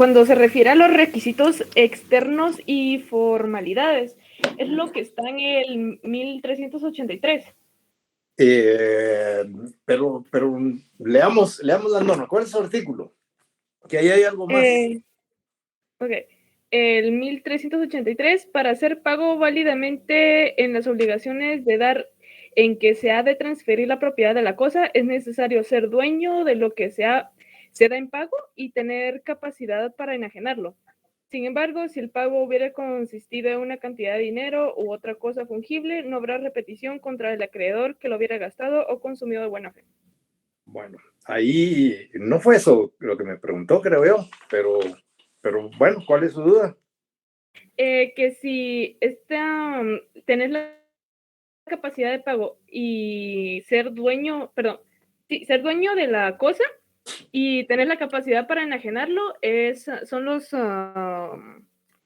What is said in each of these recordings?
cuando se refiere a los requisitos externos y formalidades, es lo que está en el 1383. Pero leamos la norma. ¿Cuál es su artículo? Que ahí hay algo más. Ok. El 1383, para hacer pago válidamente en las obligaciones de dar en que se ha de transferir la propiedad de la cosa, es necesario ser dueño de lo que se da en pago y tener capacidad para enajenarlo. Sin embargo, si el pago hubiera consistido en una cantidad de dinero u otra cosa fungible, no habrá repetición contra el acreedor que lo hubiera gastado o consumido de buena fe. Bueno, ahí no fue eso lo que me preguntó, creo yo, pero bueno, ¿cuál es su duda? Que si tenés la capacidad de pago y ser dueño de la cosa y tener la capacidad para enajenarlo son los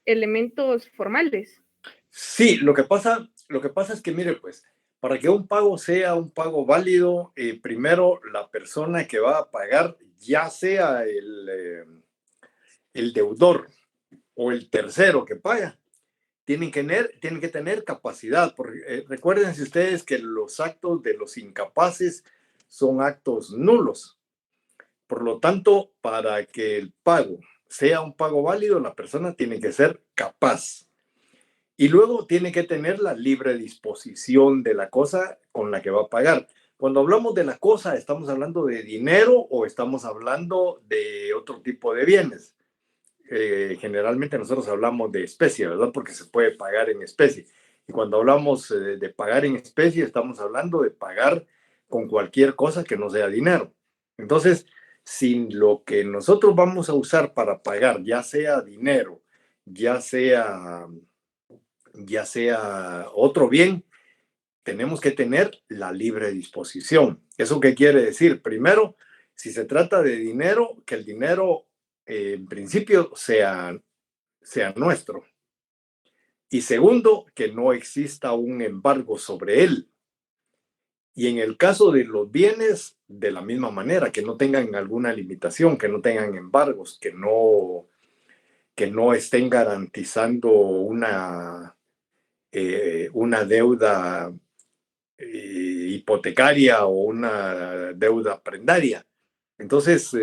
elementos formales. Sí, lo que pasa es que, mire, pues, para que un pago sea un pago válido, primero la persona que va a pagar, ya sea el deudor o el tercero que paga, tienen que tener capacidad. Porque, recuérdense ustedes que los actos de los incapaces son actos nulos. Por lo tanto, para que el pago sea un pago válido, la persona tiene que ser capaz. Y luego tiene que tener la libre disposición de la cosa con la que va a pagar. Cuando hablamos de la cosa, ¿estamos hablando de dinero o estamos hablando de otro tipo de bienes? Generalmente nosotros hablamos de especie, ¿verdad? Porque se puede pagar en especie. Y cuando hablamos de pagar en especie, estamos hablando de pagar con cualquier cosa que no sea dinero. Entonces, si lo que nosotros vamos a usar para pagar, ya sea dinero, ya sea otro bien, tenemos que tener la libre disposición. ¿Eso qué quiere decir? Primero, si se trata de dinero, que el dinero en principio sea nuestro. Y segundo, que no exista un embargo sobre él. Y en el caso de los bienes, de la misma manera, que no tengan alguna limitación, que no tengan embargos, que no estén garantizando una deuda hipotecaria o una deuda prendaria. Entonces,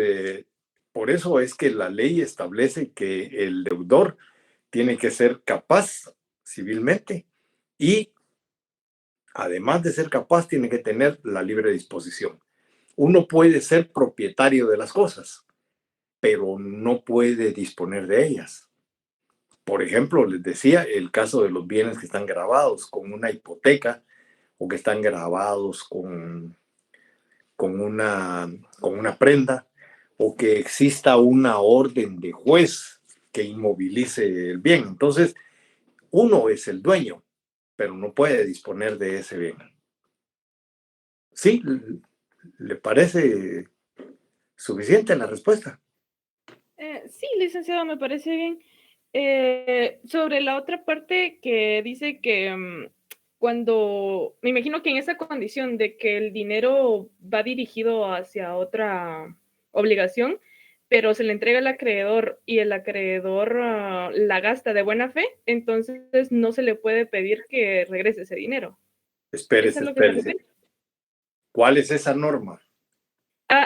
por eso es que la ley establece que el deudor tiene que ser capaz civilmente y, además de ser capaz, tiene que tener la libre disposición. Uno puede ser propietario de las cosas, pero no puede disponer de ellas. Por ejemplo, les decía el caso de los bienes que están grabados con una hipoteca o que están grabados con una prenda, o que exista una orden de juez que inmovilice el bien. Entonces, uno es el dueño, pero no puede disponer de ese bien. ¿Sí? ¿Le parece suficiente la respuesta? Sí, licenciado, me parece bien. Sobre la otra parte que dice que cuando, me imagino que en esa condición de que el dinero va dirigido hacia otra obligación, pero se le entrega al acreedor y el acreedor la gasta de buena fe, entonces no se le puede pedir que regrese ese dinero. ¿Eso Espérese, es lo que se espérese. refiere? ¿Cuál es esa norma?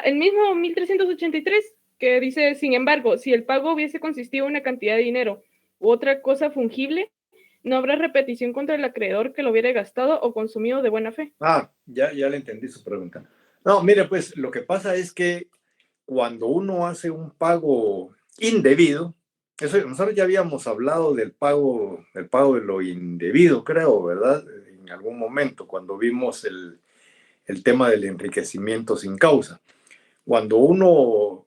El mismo 1383, que dice, sin embargo, si el pago hubiese consistido en una cantidad de dinero u otra cosa fungible, no habrá repetición contra el acreedor que lo hubiera gastado o consumido de buena fe. Ya le entendí su pregunta. No, mire, pues lo que pasa es que cuando uno hace un pago indebido, nosotros ya habíamos hablado del pago de lo indebido, creo, ¿verdad? En algún momento, cuando vimos el tema del enriquecimiento sin causa. Cuando uno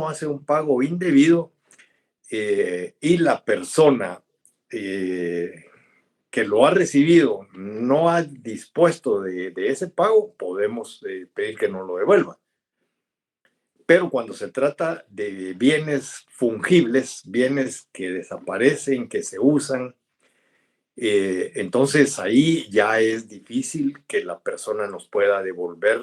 hace un pago indebido y la persona que lo ha recibido no ha dispuesto de ese pago, podemos pedir que no lo devuelva. Pero cuando se trata de bienes fungibles, bienes que desaparecen, que se usan, entonces ahí ya es difícil que la persona nos pueda devolver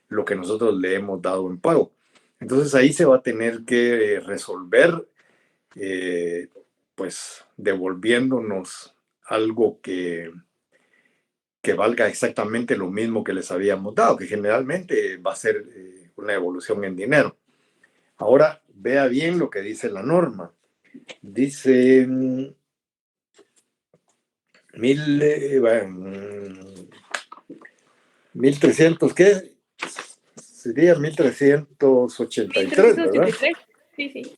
lo que nosotros le hemos dado en pago. Entonces ahí se va a tener que resolver pues devolviéndonos algo que valga exactamente lo mismo que les habíamos dado, que generalmente va a ser una evolución en dinero. Ahora, vea bien lo que dice la norma. Dice 1300, ¿qué? Sería 1383, ¿verdad? 1383. Sí, sí.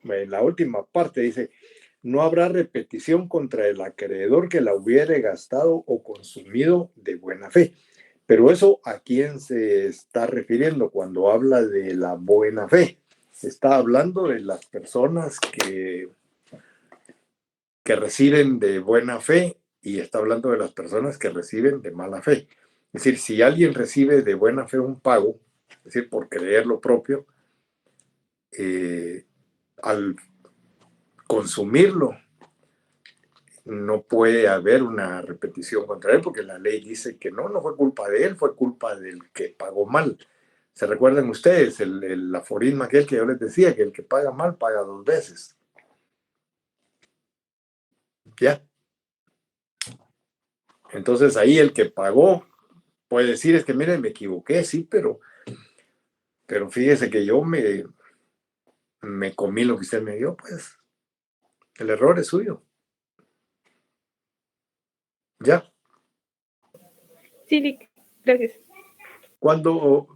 En la última parte dice, no habrá repetición contra el acreedor que la hubiere gastado o consumido de buena fe. Pero eso, ¿a quién se está refiriendo cuando habla de la buena fe? Se está hablando de las personas que reciben de buena fe y está hablando de las personas que reciben de mala fe. Es decir, si alguien recibe de buena fe un pago, es decir, por creer lo propio, al consumirlo, no puede haber una repetición contra él, porque la ley dice que no fue culpa de él, fue culpa del que pagó mal. ¿Se recuerdan ustedes el aforisma aquel que yo les decía, que el que paga mal paga dos veces? ¿Ya? Entonces ahí el que pagó puede decir, es que miren, me equivoqué, sí, pero fíjese que yo me comí lo que usted me dio, pues el error es suyo. ¿Ya? Sí, gracias. Cuando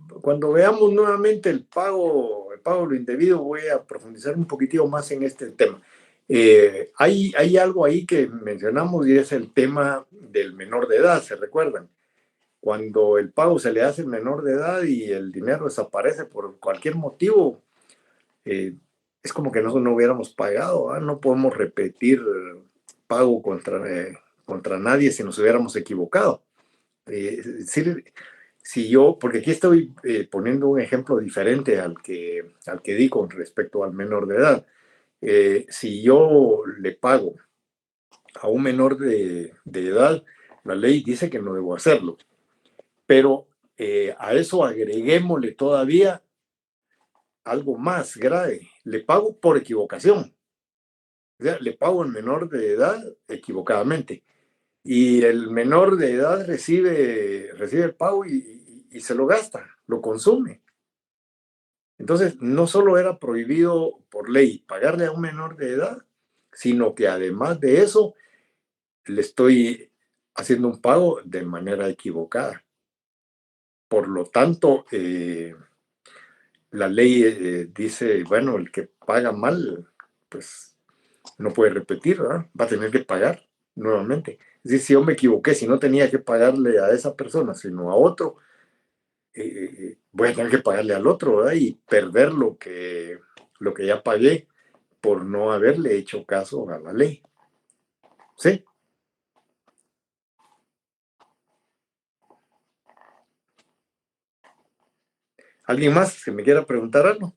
veamos nuevamente el pago lo indebido, voy a profundizar un poquitito más en este tema. Hay algo ahí que mencionamos y es el tema del menor de edad, ¿se recuerdan? Cuando el pago se le hace al menor de edad y el dinero desaparece por cualquier motivo, es como que nosotros no hubiéramos pagado, ¿eh? No podemos repetir pago contra nadie si nos hubiéramos equivocado. Es decir, si yo, porque aquí estoy poniendo un ejemplo diferente al que di con respecto al menor de edad. Si yo le pago a un menor de edad, la ley dice que no debo hacerlo, pero a eso agreguémosle todavía algo más grave. Le pago por equivocación. O sea, le pago al menor de edad equivocadamente. Y el menor de edad recibe el pago y se lo gasta, lo consume. Entonces, no solo era prohibido por ley pagarle a un menor de edad, sino que además de eso, le estoy haciendo un pago de manera equivocada. Por lo tanto, la ley dice, bueno, el que paga mal, pues no puede repetir, ¿verdad? Va a tener que pagar nuevamente. Es decir, si yo me equivoqué, si no tenía que pagarle a esa persona, sino a otro, voy a tener que pagarle al otro, ¿verdad? Y perder lo que ya pagué por no haberle hecho caso a la ley. ¿Sí? ¿Alguien más que me quiera preguntar algo?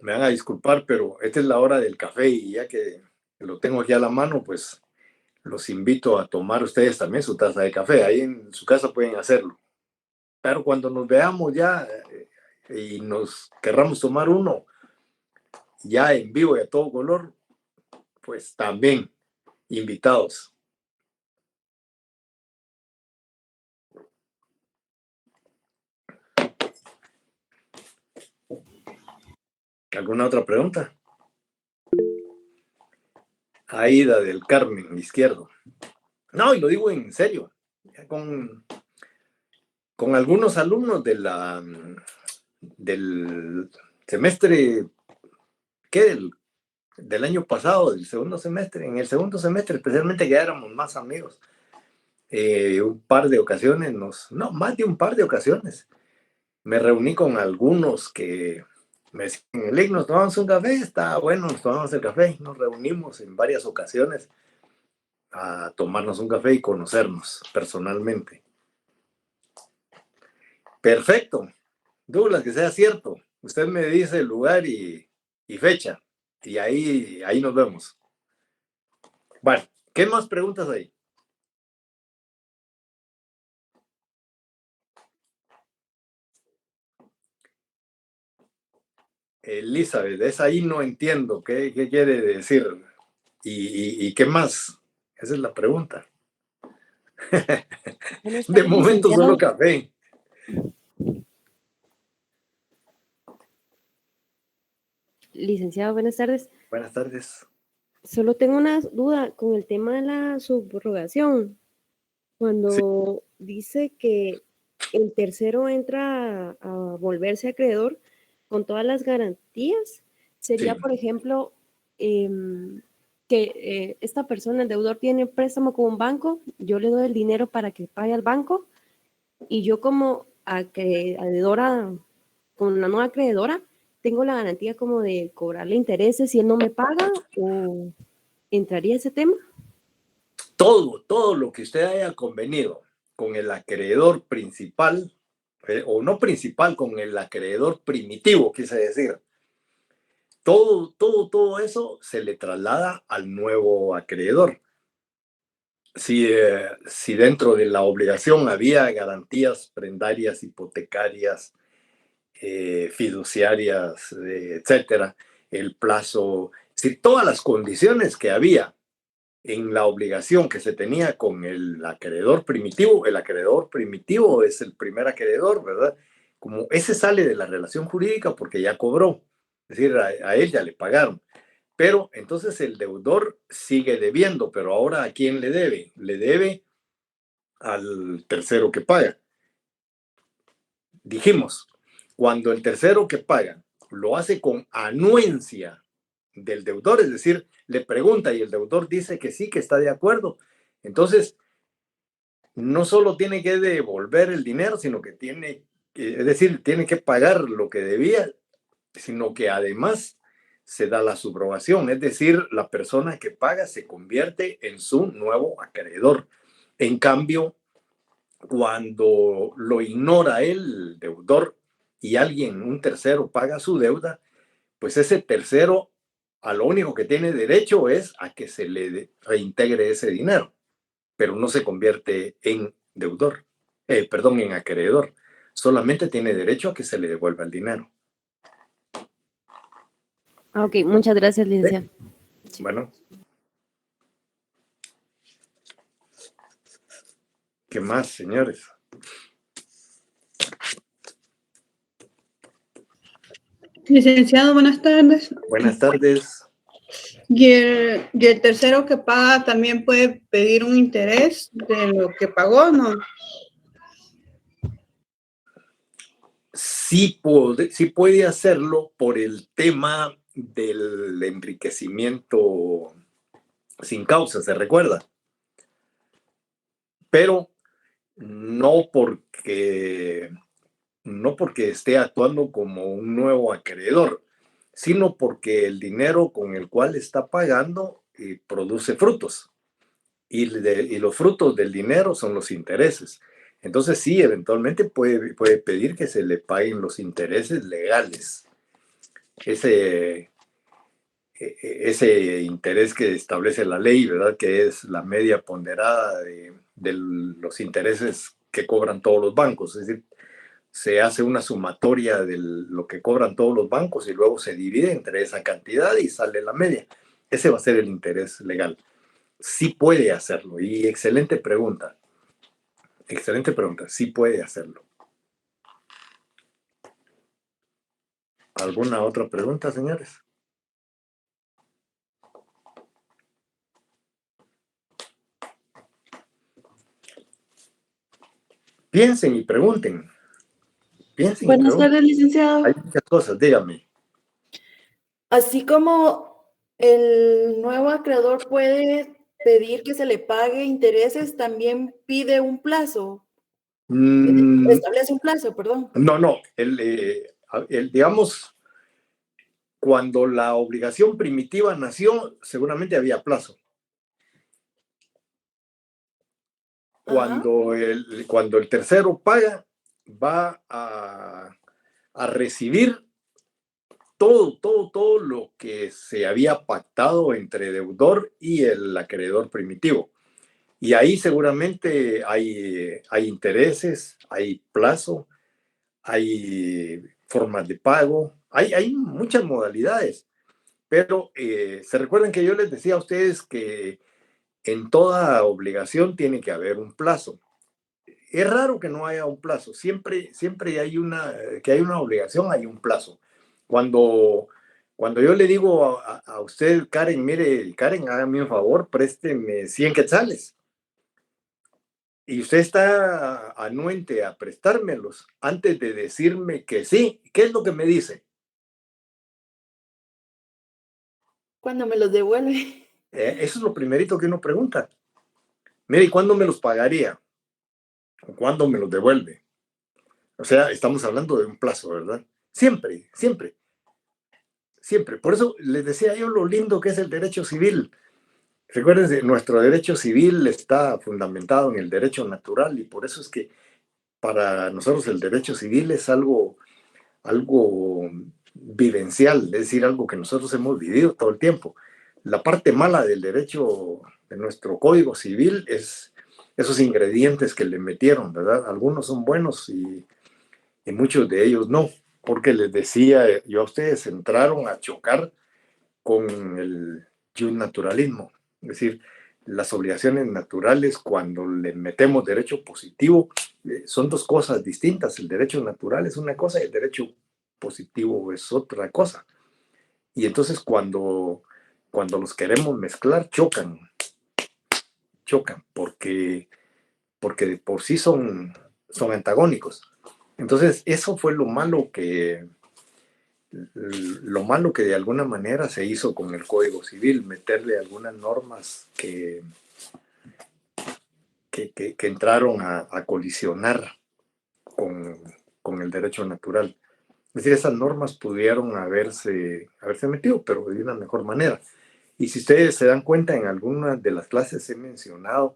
Me van a disculpar, pero esta es la hora del café y ya que lo tengo aquí a la mano, pues los invito a tomar ustedes también su taza de café. Ahí en su casa pueden hacerlo. Pero cuando nos veamos ya y nos querramos tomar uno ya en vivo y a todo color, pues también invitados. ¿Alguna otra pregunta? Aida del Carmen, izquierdo. No, y lo digo en serio. Con algunos alumnos del semestre, ¿qué? Del año pasado, del segundo semestre. En el segundo semestre, especialmente, que ya éramos más amigos. Un par de ocasiones, no, más de un par de ocasiones, me reuní con algunos que me decían, Lick, nos tomamos un café, está bueno, nos tomamos el café. Nos reunimos en varias ocasiones a tomarnos un café y conocernos personalmente. Perfecto. Douglas, que sea cierto. Usted me dice el lugar y fecha. Y ahí nos vemos. Bueno, ¿qué más preguntas hay? Elizabeth, es ahí no entiendo qué quiere decir y qué más. Esa es la pregunta. Buenas De tardes, momento licenciado. solo café. Licenciado, buenas tardes. Buenas tardes. Solo tengo una duda con el tema de la subrogación. Sí, Cuando dice que el tercero entra a volverse acreedor con todas las garantías, sería, sí. por ejemplo, que esta persona, el deudor, tiene préstamo con un banco, yo le doy el dinero para que pague al banco y yo como acreedora, con una nueva acreedora, tengo la garantía como de cobrarle intereses si él no me paga o entraría ese tema. Todo lo que usted haya convenido con el acreedor principal, o no principal, con el acreedor primitivo, quise decir, todo eso se le traslada al nuevo acreedor. Si dentro de la obligación había garantías prendarias, hipotecarias, fiduciarias, etcétera, el plazo, si todas las condiciones que había en la obligación que se tenía con el acreedor primitivo es el primer acreedor, ¿verdad? Como ese sale de la relación jurídica porque ya cobró, es decir, a él ya le pagaron. Pero entonces el deudor sigue debiendo, pero ahora ¿a quién le debe? Le debe al tercero que paga. Dijimos, cuando el tercero que paga lo hace con anuencia del deudor, es decir, le pregunta y el deudor dice que sí, que está de acuerdo, entonces no solo tiene que devolver el dinero, sino que tiene, es decir, tiene que pagar lo que debía, sino que además se da la subrogación, es decir, la persona que paga se convierte en su nuevo acreedor. En cambio, cuando lo ignora el deudor y alguien, un tercero, paga su deuda, pues ese tercero a lo único que tiene derecho es a que se le reintegre ese dinero, pero no se convierte en deudor, perdón, en acreedor. Solamente tiene derecho a que se le devuelva el dinero. Ok, muchas gracias, licenciado. Bueno, ¿qué más, señores? Licenciado, buenas tardes. Buenas tardes. Y el tercero que paga también puede pedir un interés de lo que pagó, ¿no? Sí puede hacerlo por el tema del enriquecimiento sin causa, ¿se recuerda? Pero no porque esté actuando como un nuevo acreedor, sino porque el dinero con el cual está pagando produce frutos. Y los frutos del dinero son los intereses. Entonces sí, eventualmente puede pedir que se le paguen los intereses legales. Ese, ese interés que establece la ley, ¿verdad? Que es la media ponderada de los intereses que cobran todos los bancos. Es decir, se hace una sumatoria de lo que cobran todos los bancos y luego se divide entre esa cantidad y sale la media. Ese va a ser el interés legal. Sí puede hacerlo. Y excelente pregunta. Excelente pregunta. Sí puede hacerlo. ¿Alguna otra pregunta, señores? Piensen y pregunten. Piensen y Buenas pregunten. tardes, Hay licenciado. muchas cosas, dígame. Así como el nuevo acreedor puede pedir que se le pague intereses, también pide un plazo, Mm, establece un plazo, perdón. no. Digamos, cuando la obligación primitiva nació, seguramente había plazo. Ajá. Cuando el tercero paga, va a recibir todo lo que se había pactado entre deudor y el acreedor primitivo. Y ahí seguramente hay intereses, hay plazo, hay formas de pago, hay muchas modalidades, pero se recuerdan que yo les decía a ustedes que en toda obligación tiene que haber un plazo. Es raro que no haya un plazo, siempre que hay una obligación, hay un plazo. Cuando yo le digo a usted, Karen, mire, Karen, hágame un favor, présteme 100 quetzales. Y usted está anuente a prestármelos antes de decirme que sí. ¿Qué es lo que me dice? Cuando me los devuelve. Eso es lo primerito que uno pregunta. Mire, ¿y cuándo me los pagaría? ¿O cuándo me los devuelve? O sea, estamos hablando de un plazo, ¿verdad? Siempre, siempre, siempre. Por eso les decía yo lo lindo que es el derecho civil. Recuérdense, nuestro derecho civil está fundamentado en el derecho natural y por eso es que para nosotros el derecho civil es algo vivencial, es decir, algo que nosotros hemos vivido todo el tiempo. La parte mala del derecho, de nuestro código civil, es esos ingredientes que le metieron, ¿verdad? Algunos son buenos y muchos de ellos no, porque les decía yo a ustedes, entraron a chocar con el naturalismo, es decir, las obligaciones naturales cuando le metemos derecho positivo son dos cosas distintas. El derecho natural es una cosa y el derecho positivo es otra cosa. Y entonces cuando los queremos mezclar, chocan, porque de por sí son antagónicos. Entonces, eso fue lo malo que de alguna manera se hizo con el Código Civil, meterle algunas normas que entraron a colisionar con el derecho natural. Es decir, esas normas pudieron haberse metido, pero de una mejor manera. Y si ustedes se dan cuenta, en algunas de las clases he mencionado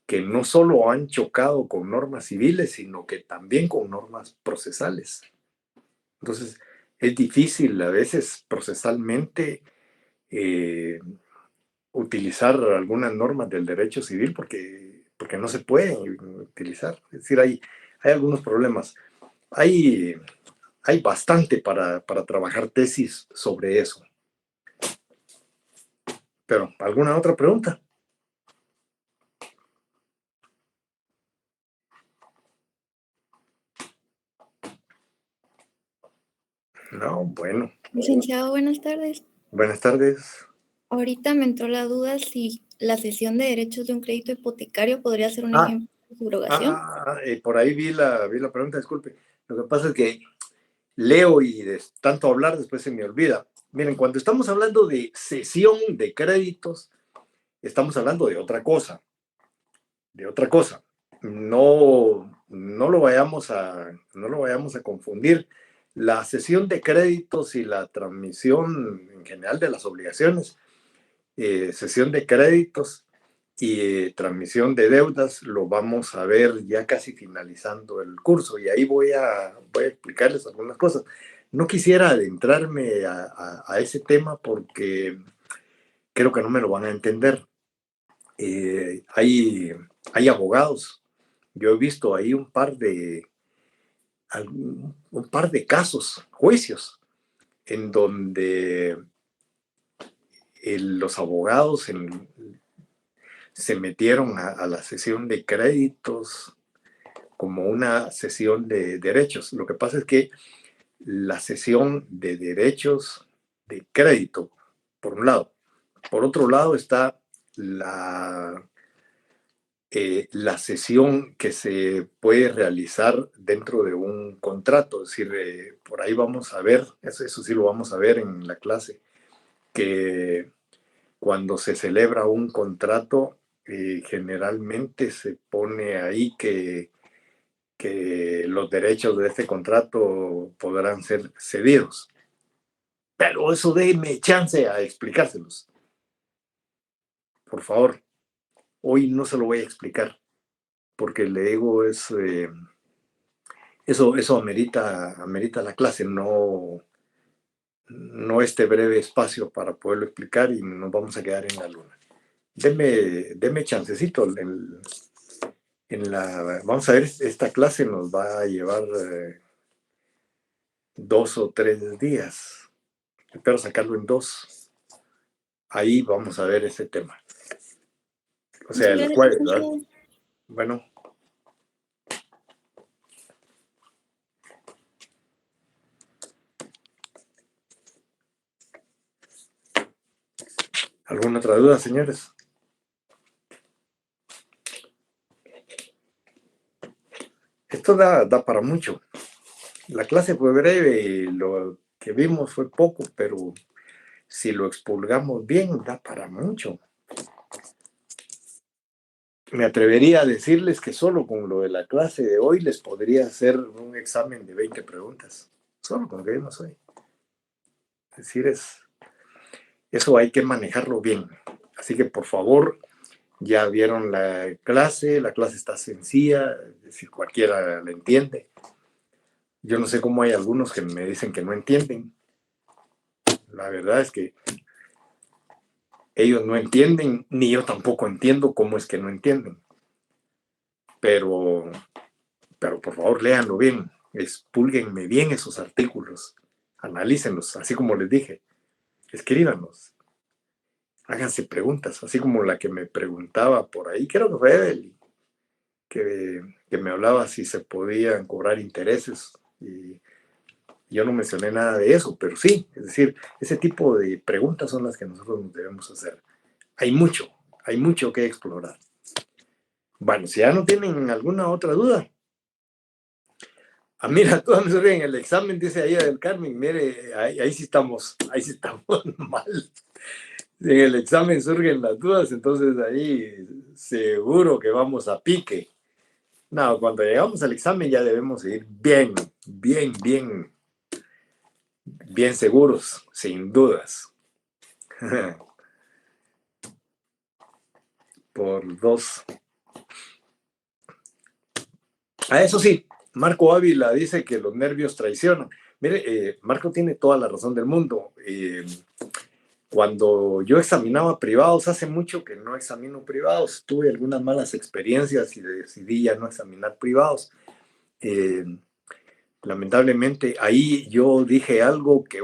que no solo han chocado con normas civiles, sino que también con normas procesales. Entonces, es difícil a veces procesalmente utilizar algunas normas del derecho civil porque no se pueden utilizar. Es decir, hay algunos problemas. Hay bastante para trabajar tesis sobre eso. Pero, ¿alguna otra pregunta? No, bueno. Licenciado, buenas tardes. Buenas tardes. Ahorita me entró la duda si la cesión de derechos de un crédito hipotecario podría ser un ejemplo de subrogación. Por ahí vi la pregunta, disculpe. Lo que pasa es que leo y de tanto hablar después se me olvida. Miren, cuando estamos hablando de cesión de créditos, estamos hablando de otra cosa. No lo vayamos a confundir. La cesión de créditos y la transmisión en general de las obligaciones, cesión de créditos y transmisión de deudas, lo vamos a ver ya casi finalizando el curso y ahí voy a explicarles algunas cosas. No quisiera adentrarme a ese tema porque creo que no me lo van a entender. Hay abogados. Yo he visto ahí un par de casos, juicios, en donde los abogados se metieron a la cesión de créditos como una cesión de derechos. Lo que pasa es que la cesión de derechos de crédito, por un lado. Por otro lado está la cesión que se puede realizar dentro de un contrato. Es decir, por ahí vamos a ver, eso sí lo vamos a ver en la clase, que cuando se celebra un contrato, generalmente se pone ahí que los derechos de este contrato podrán ser cedidos. Pero eso déme chance a explicárselos. Por favor, hoy no se lo voy a explicar, porque le digo, eso amerita la clase, no este breve espacio para poderlo explicar y nos vamos a quedar en la luna. Deme chancecito. Vamos a ver, esta clase nos va a llevar 2 o 3 días. Espero sacarlo en 2. Ahí vamos a ver ese tema. O sea, el jueves, ¿verdad? Bueno. ¿Alguna otra duda, señores? Esto da para mucho. La clase fue breve y lo que vimos fue poco, pero si lo expulgamos bien, da para mucho. Me atrevería a decirles que solo con lo de la clase de hoy les podría hacer un examen de 20 preguntas. Solo con lo que vimos hoy. Es decir, eso hay que manejarlo bien. Así que, por favor, ya vieron la clase está sencilla, es decir, cualquiera la entiende. Yo no sé cómo hay algunos que me dicen que no entienden. La verdad es que ellos no entienden, ni yo tampoco entiendo cómo es que no entienden. Pero por favor, léanlo bien, expúlguenme bien esos artículos, analícenlos, así como les dije, escríbanlos, háganse preguntas, así como la que me preguntaba por ahí, creo que fue Evelyn, que me hablaba si se podían cobrar intereses, y yo no mencioné nada de eso, pero sí, es decir, ese tipo de preguntas son las que nosotros nos debemos hacer. Hay mucho que explorar. Bueno, si ya no tienen alguna otra duda. Mira, todos en el examen, dice ahí del Carmen, mire, ahí sí estamos mal. En el examen surgen las dudas, entonces ahí seguro que vamos a pique. No, cuando llegamos al examen ya debemos ir bien seguros, sin dudas. Por 2. Eso sí, Marco Ávila dice que los nervios traicionan. Mire, Marco tiene toda la razón del mundo. Cuando yo examinaba privados, hace mucho que no examino privados, tuve algunas malas experiencias y decidí ya no examinar privados. Lamentablemente, ahí yo dije algo que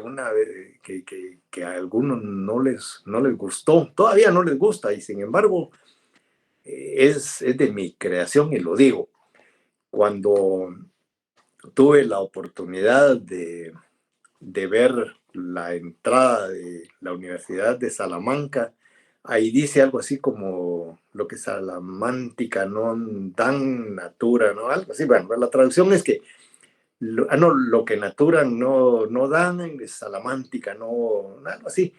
a algunos no les gustó, todavía no les gusta, y sin embargo, es de mi creación y lo digo. Cuando tuve la oportunidad de ver la entrada de la Universidad de Salamanca, ahí dice algo así como lo que Salamantica non dan natura, ¿no? Algo así. Bueno, la traducción es que lo que natura no dan, Salamantica no, algo así.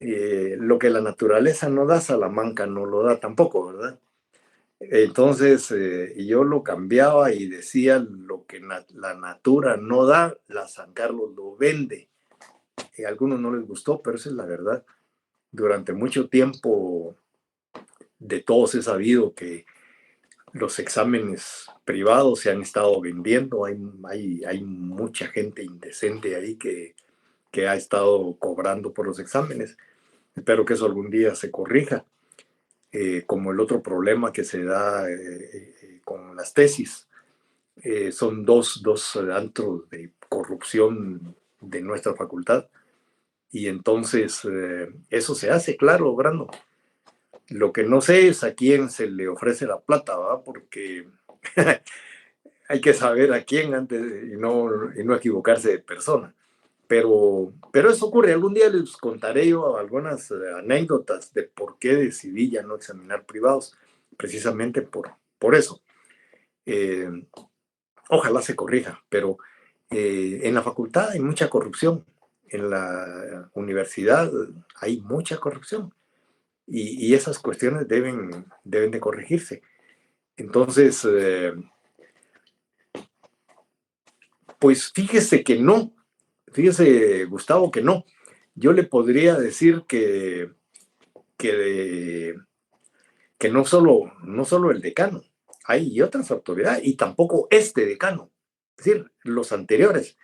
Lo que la naturaleza no da, Salamanca no lo da tampoco, ¿verdad? Entonces, yo lo cambiaba y decía lo que la natura no da, la San Carlos lo vende. A algunos no les gustó, pero esa es la verdad. Durante mucho tiempo de todos he sabido que los exámenes privados se han estado vendiendo. Hay mucha gente indecente ahí que ha estado cobrando por los exámenes. Espero que eso algún día se corrija. Como el otro problema que se da con las tesis. Son dos antros de corrupción de nuestra facultad. Y entonces eso se hace, claro, Brando. Lo que no sé es a quién se le ofrece la plata, ¿verdad? Porque hay que saber a quién antes y no equivocarse de persona. Pero eso ocurre. Algún día les contaré yo algunas anécdotas de por qué decidí ya no examinar privados, precisamente por eso. Ojalá se corrija, pero en la facultad hay mucha corrupción. En la universidad hay mucha corrupción. Y esas cuestiones deben de corregirse. Entonces, pues fíjese, Gustavo, que no. Yo le podría decir que no solo el decano, hay otras autoridades, y tampoco este decano, es decir, los anteriores.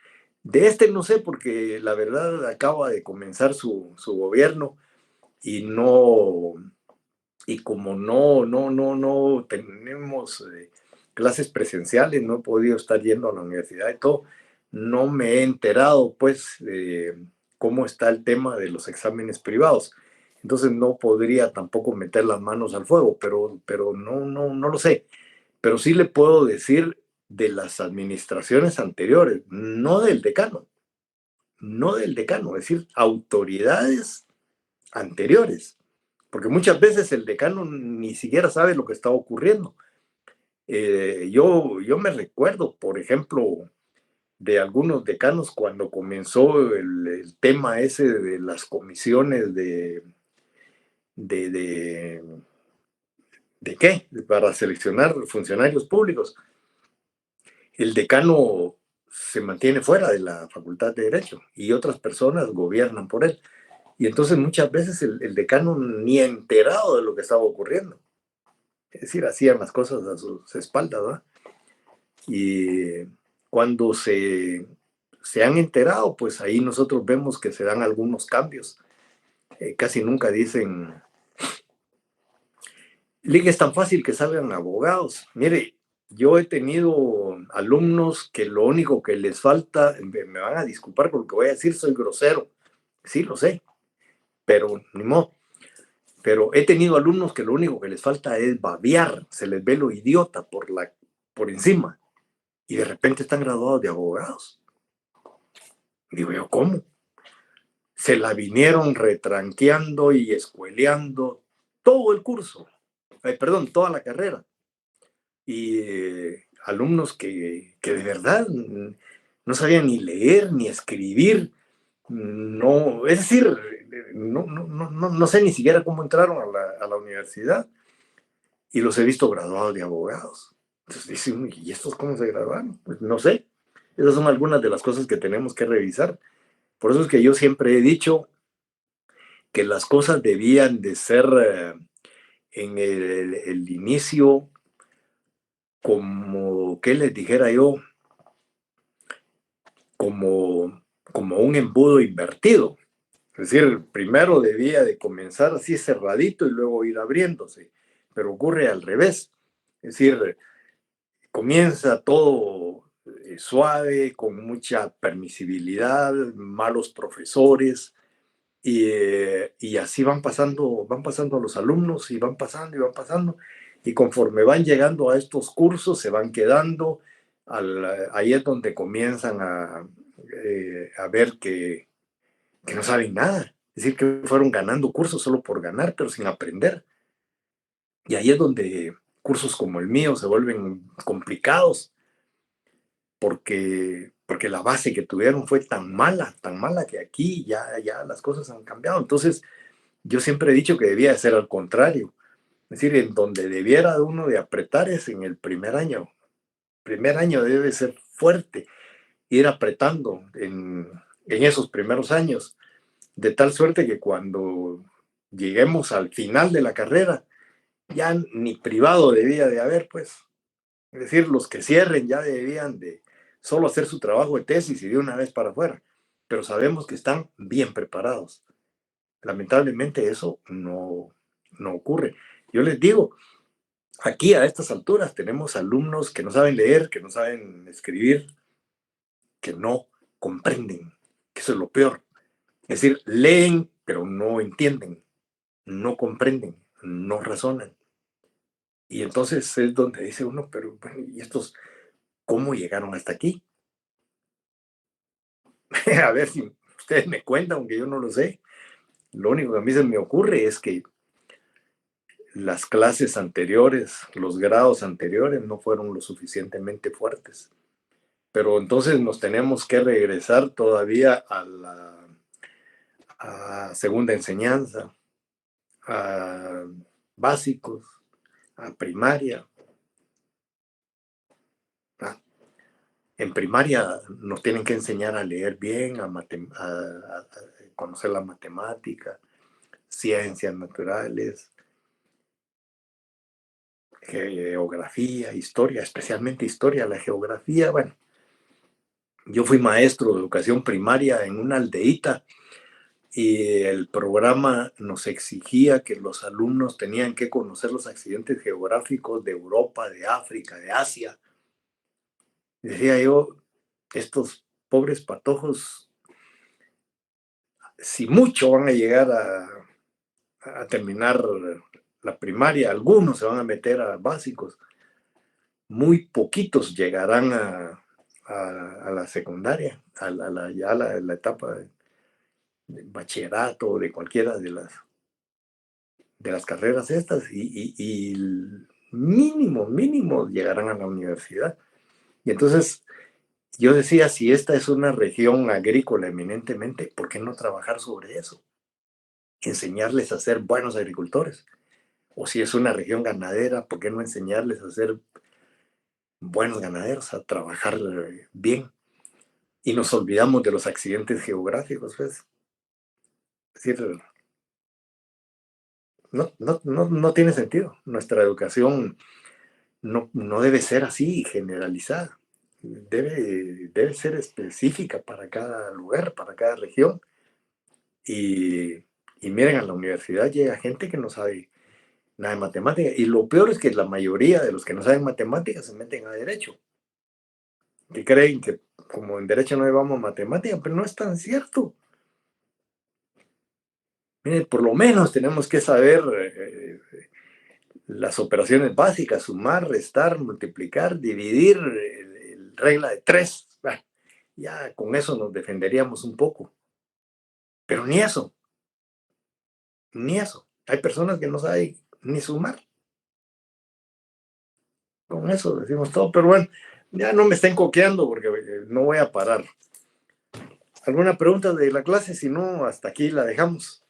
De este no sé, porque la verdad acaba de comenzar su gobierno y como no tenemos clases presenciales, no he podido estar yendo a la universidad y todo, no me he enterado, pues, cómo está el tema de los exámenes privados. Entonces no podría tampoco meter las manos al fuego, pero no lo sé. Pero sí le puedo decir de las administraciones anteriores, no del decano, es decir, autoridades anteriores, porque muchas veces el decano ni siquiera sabe lo que está ocurriendo. Yo me recuerdo, por ejemplo, de algunos decanos cuando comenzó el tema ese de las comisiones de, de, ¿de qué? Para seleccionar funcionarios públicos. El decano se mantiene fuera de la Facultad de Derecho y otras personas gobiernan por él. Y entonces muchas veces el decano ni enterado de lo que estaba ocurriendo. Es decir, hacían las cosas a sus espaldas, ¿verdad? Y cuando se han enterado, pues ahí nosotros vemos que se dan algunos cambios. Casi nunca dicen, Liga, es tan fácil que salgan abogados. Mire, yo he tenido alumnos que lo único que les falta, me van a disculpar por lo que voy a decir, soy grosero. Sí, lo sé, pero ni modo. Pero he tenido alumnos que lo único que les falta es babear, se les ve lo idiota por encima. Y de repente están graduados de abogados. Digo yo, ¿cómo? Se la vinieron retranqueando y escueleando todo el curso. Perdón, toda la carrera. Y alumnos que de verdad no sabían ni leer ni escribir. No, es decir, no sé ni siquiera cómo entraron a la universidad. Y los he visto graduados de abogados. Entonces dicen, ¿y estos cómo se graduaron? Pues no sé. Esas son algunas de las cosas que tenemos que revisar. Por eso es que yo siempre he dicho que las cosas debían de ser en el inicio como, ¿qué les dijera yo? Como un embudo invertido. Es decir, primero debía de comenzar así cerradito y luego ir abriéndose. Pero ocurre al revés. Es decir, comienza todo suave, con mucha permisibilidad, malos profesores, y así van pasando los alumnos y van pasando, y conforme van llegando a estos cursos se van quedando, ahí es donde comienzan a ver que no saben nada, es decir, que fueron ganando cursos solo por ganar, pero sin aprender. Y ahí es donde cursos como el mío se vuelven complicados, porque la base que tuvieron fue tan mala que aquí ya las cosas han cambiado. Entonces, yo siempre he dicho que debía de ser al contrario. Es decir, en donde debiera uno de apretar es en el primer año. Primer año debe ser fuerte, ir apretando en esos primeros años, de tal suerte que cuando lleguemos al final de la carrera, ya ni privado debía de haber, pues. Es decir, los que cierren ya debían de solo hacer su trabajo de tesis y de una vez para afuera. Pero sabemos que están bien preparados. Lamentablemente eso no ocurre. Yo les digo, aquí a estas alturas tenemos alumnos que no saben leer, que no saben escribir, que no comprenden, que eso es lo peor. Es decir, leen, pero no entienden, no comprenden, no razonan. Y entonces es donde dice uno, pero bueno, ¿y estos cómo llegaron hasta aquí? A ver si ustedes me cuentan, aunque yo no lo sé. Lo único que a mí se me ocurre es que las clases anteriores, los grados anteriores no fueron lo suficientemente fuertes. Pero entonces nos tenemos que regresar todavía a segunda enseñanza, a básicos, a primaria. En primaria nos tienen que enseñar a leer bien, a conocer la matemática, ciencias naturales, geografía, historia, especialmente historia, la geografía. Bueno, yo fui maestro de educación primaria en una aldeíta y el programa nos exigía que los alumnos tenían que conocer los accidentes geográficos de Europa, de África, de Asia. Decía yo, estos pobres patojos, si mucho van a llegar a terminar la primaria, algunos se van a meter a básicos, muy poquitos llegarán a la secundaria, ya la etapa de bachillerato o de cualquiera de las carreras estas, y mínimo llegarán a la universidad. Y entonces yo decía, si esta es una región agrícola eminentemente, ¿por qué no trabajar sobre eso? Enseñarles a ser buenos agricultores. O si es una región ganadera, ¿por qué no enseñarles a ser buenos ganaderos, a trabajar bien? Y nos olvidamos de los accidentes geográficos, pues. Es decir, no tiene sentido. Nuestra educación no debe ser así, generalizada. Debe ser específica para cada lugar, para cada región. Y miren, a la universidad llega gente que no sabe nada de matemáticas. Y lo peor es que la mayoría de los que no saben matemáticas se meten a derecho. Que creen que como en derecho no llevamos matemáticas, pero no es tan cierto. Miren, por lo menos tenemos que saber las operaciones básicas, sumar, restar, multiplicar, dividir, regla de 3. Bueno, ya con eso nos defenderíamos un poco. Pero ni eso. Ni eso. Hay personas que no saben ni sumar. Con eso decimos todo, pero bueno, ya no me estén coqueando porque no voy a parar. ¿Alguna pregunta de la clase? Si no, hasta aquí la dejamos.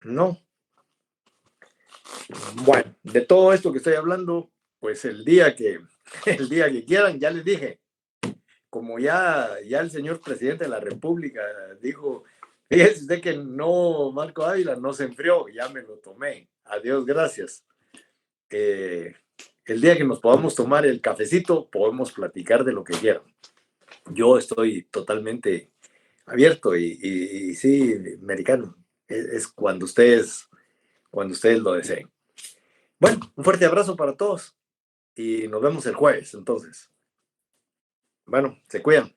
No. Bueno, de todo esto que estoy hablando, pues el día que quieran, ya les dije, como ya el señor presidente de la República dijo, fíjese usted que no, Marco Ávila no se enfrió, ya me lo tomé. Adiós, gracias. El día que nos podamos tomar el cafecito, podemos platicar de lo que quieran. Yo estoy totalmente abierto y sí, americano. Es cuando ustedes lo deseen. Bueno, un fuerte abrazo para todos y nos vemos el jueves, entonces. Bueno, se cuidan.